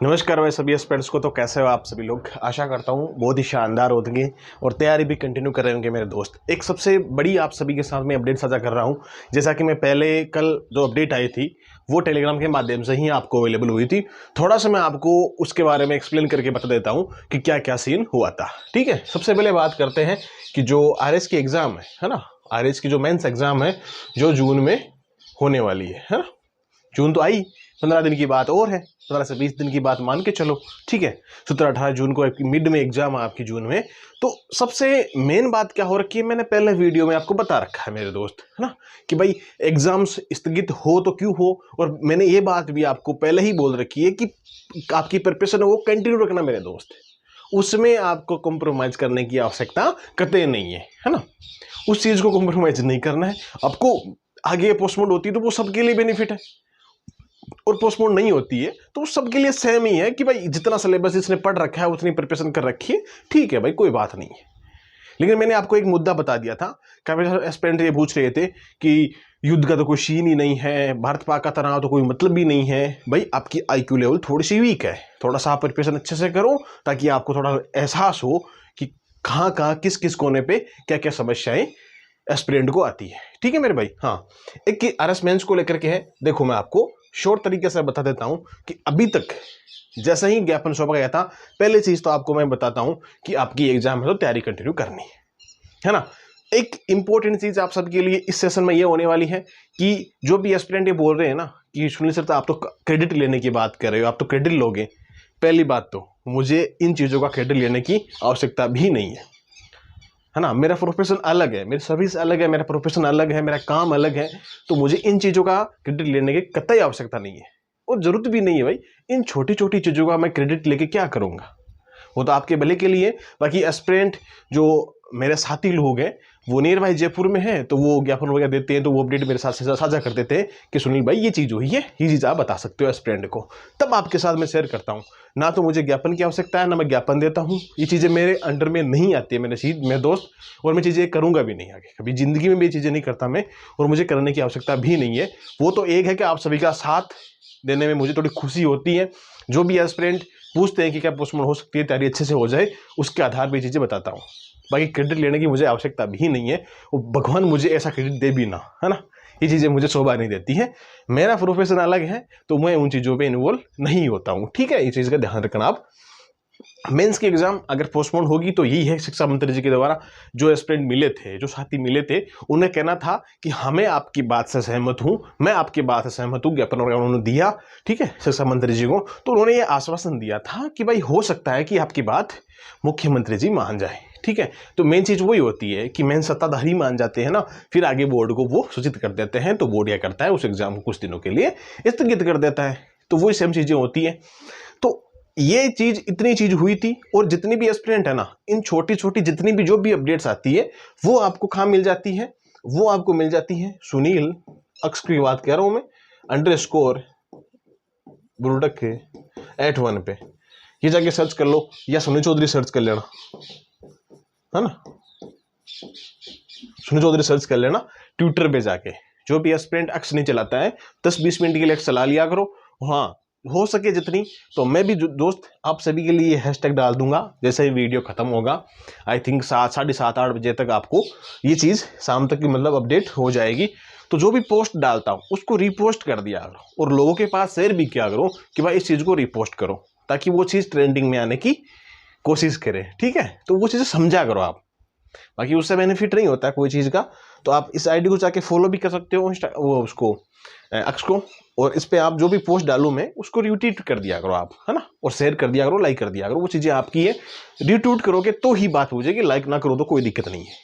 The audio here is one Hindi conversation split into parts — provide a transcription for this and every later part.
नमस्कार भाई सभी एस्पिरेंट्स को। तो कैसे हो आप सभी लोग? आशा करता हूँ बहुत ही शानदार होंगे और तैयारी भी कंटिन्यू कर रहे होंगे मेरे दोस्त। एक सबसे बड़ी आप सभी के साथ में अपडेट साझा कर रहा हूँ। जैसा कि मैं पहले कल जो अपडेट आई थी वो टेलीग्राम के माध्यम से ही आपको अवेलेबल हुई थी। थोड़ा सा मैं आपको उसके बारे में एक्सप्लेन करके बता देता हूँ कि क्या क्या सीन हुआ था। ठीक है, सबसे पहले बात करते हैं कि जो RS की एग्ज़ाम है ना, RS की जो मेंस एग्ज़ाम है जो जून में होने वाली है ना। जून तो आई, 15 दिन की बात और है, 15 से 20 दिन की बात मान के चलो। ठीक है, 17-18 जून को आपकी मिड में एग्जाम है आपकी जून में। तो सबसे मेन बात क्या हो रखी है, मैंने पहले वीडियो में आपको बता रखा है मेरे दोस्त, है ना, कि भाई एग्जाम्स स्थगित हो तो क्यों हो। और मैंने ये बात भी आपको पहले ही बोल रखी है कि आपकी प्रिपरेशन है वो कंटिन्यू रखना मेरे दोस्त, उसमें आपको कॉम्प्रोमाइज़ करने की आवश्यकता कतई नहीं है ना। उस चीज़ को कॉम्प्रोमाइज़ नहीं करना है आपको। आगे पोस्टपोन होती है तो वो सबके लिए बेनिफिट है, और पोस्टपोन नहीं होती है तो सबके लिए सेम ही है कि भाई जितना सिलेबस इसने पढ़ रखा है उतनी प्रिपरेशन कर रखी है, ठीक है भाई, कोई बात नहीं है। लेकिन मैंने आपको एक मुद्दा बता दिया था, काफी सारे एस्पिरेंट ये पूछ रहे थे कि युद्ध का तो कोई सीन ही नहीं है, भारत पाक का तनाव तो कोई मतलब भी नहीं है। भाई आपकी IQ लेवल थोड़ी सी वीक है, थोड़ा सा आप प्रिपरेशन अच्छे से करो ताकि आपको थोड़ा एहसास हो कि कहाँ कहाँ किस किस कोने पे क्या क्या समस्याएं एस्पिरेंट को आती है। ठीक है मेरे भाई। हाँ, एक RS मेंस को लेकर के है, देखो मैं आपको शॉर्ट तरीके से बता देता हूं कि अभी तक जैसा ही ज्ञापन सौंपा गया था, पहले चीज तो आपको मैं बताता हूं कि आपकी एग्जाम है तो तैयारी कंटिन्यू करनी है ना। एक इंपॉर्टेंट चीज आप सबके लिए इस सेशन में ये होने वाली है कि जो भी एस्पिरेंट ये बोल रहे हैं ना कि सुनील सर तो आप तो क्रेडिट लेने की बात कर रहे हो, आप तो क्रेडिट लोगे। पहली बात तो मुझे इन चीजों का क्रेडिट लेने की आवश्यकता भी नहीं है ना। मेरा प्रोफेशन अलग है, मेरी सर्विस अलग है, मेरा प्रोफेशन अलग है, मेरा काम अलग है। तो मुझे इन चीज़ों का क्रेडिट लेने की कतई आवश्यकता नहीं है और ज़रूरत भी नहीं है भाई। इन छोटी छोटी चीज़ों का मैं क्रेडिट लेके क्या करूँगा, वो तो आपके भले के लिए। बाकी एस्पिरेंट जो मेरे साथी लोग हैं वो नियर भाई जयपुर में है, तो वो ज्ञापन वगैरह देते हैं, तो वो अपडेट मेरे साथ साझा कर देते हैं कि सुनील भाई ये चीज़ हुई है, ये चीज़ आप बता सकते हो एस्पिरेंट को, तब आपके साथ मैं शेयर करता हूँ। ना तो मुझे ज्ञापन की आवश्यकता है, ना मैं ज्ञापन देता हूँ। ये चीज़ें मेरे अंडर में नहीं आती है मेरे दोस्त, और मैं चीज़ें करूँगा भी नहीं आगे कभी ज़िंदगी में भी ये चीज़ें नहीं करता मैं, और मुझे करने की आवश्यकता भी नहीं है। वो तो एक है कि आप सभी का साथ देने में मुझे थोड़ी खुशी होती है। जो भी एस्पिरेंट पूछते हैं कि क्या पोस्टपोन हो सकती है, तैयारी अच्छे से हो जाए, उसके आधार पर ये चीज़ें बताता हूँ। बाकी क्रेडिट लेने की मुझे आवश्यकता भी नहीं है, वो भगवान मुझे ऐसा क्रेडिट दे भी ना, है ना। ये चीज़ें मुझे शोभा नहीं देती है, मेरा प्रोफेशन अलग है तो मैं उन चीज़ों पे इन्वॉल्व नहीं होता हूँ। ठीक है, ये चीज़ का ध्यान रखना आप। मेंस की एग्जाम अगर पोस्टपोन होगी तो यही है, शिक्षा मंत्री जी के द्वारा जो एस्पिरेंट मिले थे, जो साथी मिले थे, उन्हें कहना था कि हमें आपकी बात से सहमत हूँ, मैं आपकी बात से सहमत हूँ। ज्ञापन वगैरह उन्होंने दिया, ठीक है, शिक्षा मंत्री जी को। तो उन्होंने ये आश्वासन दिया था कि भाई हो सकता है कि आपकी बात मुख्यमंत्री जी मान जाए। ठीक है, तो मेन चीज़ वही होती है कि मेन सत्ताधारी मान जाते हैं ना, फिर आगे बोर्ड को वो सूचित कर देते हैं, तो बोर्ड क्या करता है उस एग्जाम को कुछ दिनों के लिए स्थगित कर देता है। तो वही सेम चीज़ें होती हैं। तो ये चीज़ इतनी चीज़ हुई थी, और जितनी भी एस्पिरेंट है ना, इन छोटी छोटी जितनी भी जो भी अपडेट्स आती है वो आपको कहाँ मिल जाती है, वो आपको मिल जाती है सुनील अक्स की बात कह रहा हूँ मैं, _, बुरुडक 81 पे ये जाके सर्च कर लो, या सुनील चौधरी सर्च कर लेना, है ना, सुनील चौधरी सर्च कर लेना ट्विटर पे जाके। जो भी एस्पिरेंट अक्स नहीं चलाता है 10-20 मिनट के लिए चला लिया करो। हाँ, हो सके जितनी, तो मैं भी दोस्त आप सभी के लिए हैशटैग डाल दूंगा जैसे ही वीडियो खत्म होगा। आई थिंक 7, 7:30, 8 बजे तक आपको ये चीज़ शाम तक की मतलब अपडेट हो जाएगी। तो जो भी पोस्ट डालता हूँ उसको रीपोस्ट कर दिया करो, और लोगों के पास शेयर भी किया करो कि भाई इस चीज़ को रीपोस्ट करो, ताकि वो चीज़ ट्रेंडिंग में आने की कोशिश करें। ठीक है, तो वो चीज़ें समझा करो आप। बाकी उससे बेनिफिट नहीं होता कोई चीज़ का, तो आप इस आईडी को जाके फॉलो भी कर सकते हो, वो उसको अक्स को, और इस पे आप जो भी पोस्ट डालूं मैं उसको रिट्वीट कर दिया करो आप, है ना, और शेयर कर दिया करो, लाइक कर दिया करो। वो चीज़ें आपकी है, रिट्वीट करोगे तो ही बात हो जाएगी, लाइक ना करो तो कोई दिक्कत नहीं है।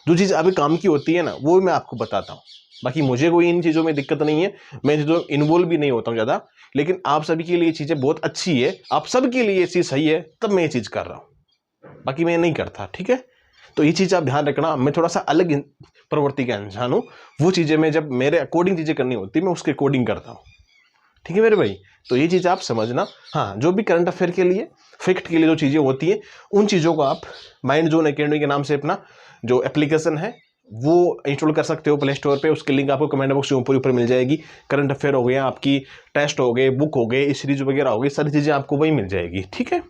जो चीज़ अभी काम की होती है ना वो मैं आपको बताता हूँ। बाकी मुझे कोई इन चीज़ों में दिक्कत नहीं है, मैं चीज़ों इन्वॉल्व भी नहीं होता हूँ ज़्यादा। लेकिन आप सभी के लिए ये चीज़ें बहुत अच्छी है, आप सबके लिए ये चीज़ सही है, तब मैं ये चीज़ कर रहा हूँ, बाकी मैं नहीं करता। ठीक है, तो ये चीज़ आप ध्यान रखना। मैं थोड़ा सा अलग प्रवृत्ति का इंसान हूँ, वो चीज़ें मैं जब मेरे अकॉर्डिंग चीज़ें करनी होती है मैं उसके अकॉर्डिंग करता हूँ। ठीक है मेरे भाई, तो ये चीज़ आप समझना। हाँ, जो भी करंट अफेयर के लिए, फैक्ट के लिए जो चीज़ें होती हैं, उन चीज़ों को आप माइंड जोन एकेडमी के नाम से अपना जो एप्लीकेशन है वो इंस्टॉल कर सकते हो प्ले स्टोर पे। उसकी लिंक आपको कमेंट बॉक्स में ऊपर ऊपर मिल जाएगी। करंट अफेयर हो गए, आपकी टेस्ट हो गए, बुक हो गए, सीरीज वगैरह हो गई, सारी चीज़ें आपको वही मिल जाएगी। ठीक है,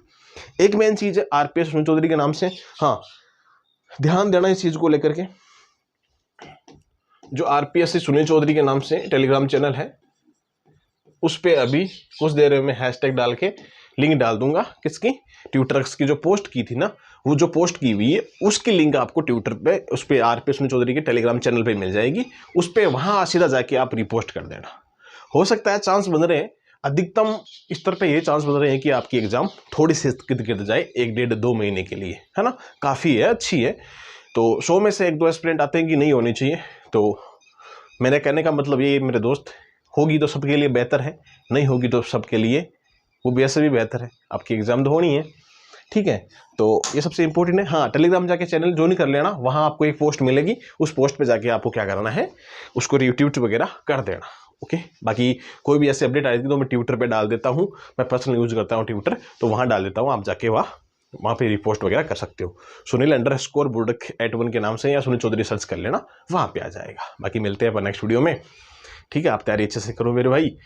एक मेन चीज़ है आरपीएस सुनील चौधरी के नाम से, हाँ ध्यान देना इस चीज़ को लेकर के। जो आरपीएस सुनील चौधरी के नाम से टेलीग्राम चैनल है, उस पर अभी कुछ देर में हैशटैग डाल के लिंक डाल दूंगा। किसकी? ट्विटर्स की जो पोस्ट की थी ना, वो जो पोस्ट की हुई है उसकी लिंक आपको ट्विटर पे, उस पर आरपीएस सुनील चौधरी के टेलीग्राम चैनल पे मिल जाएगी। उस पर वहाँ सीधा जाके आप रिपोस्ट कर देना। हो सकता है चांस बन रहे हैं, अधिकतम स्तर पे ये चांस बन रहे हैं कि आपकी एग्जाम थोड़ी सी गिर जाए 1-1.5-2 महीने के लिए, है ना। काफ़ी है, अच्छी है। तो 100 में से 1-2 एस्पिरेंट आते हैं कि नहीं होनी चाहिए। तो मेरे कहने का मतलब ये मेरे दोस्त, होगी तो सबके लिए बेहतर है, नहीं होगी तो सबके लिए वो वैसे भी बेहतर है। आपकी एग्ज़ाम तो होनी है, ठीक है। तो ये सबसे इंपॉर्टेंट है। हाँ, टेलीग्राम जाके चैनल ज्वाइन कर लेना, वहाँ आपको एक पोस्ट मिलेगी, उस पोस्ट पे जाके आपको क्या करना है, उसको रिट्वीट वगैरह कर देना। ओके, बाकी कोई भी ऐसे अपडेट आएगी तो मैं ट्विटर पे डाल देता हूँ। मैं पर्सनल यूज़ करता हूँ ट्विटर, तो वहाँ डाल देता हूँ, आप जाके वहाँ पे रिपोस्ट वगैरह कर सकते हो। Sunil_Burdak@1 के नाम से, या सुनील चौधरी सर्च कर लेना, वहाँ पे आ जाएगा। बाकी मिलते हैं अपन नेक्स्ट वीडियो में। ठीक है, आप तैयारी अच्छे से करो मेरे भाई।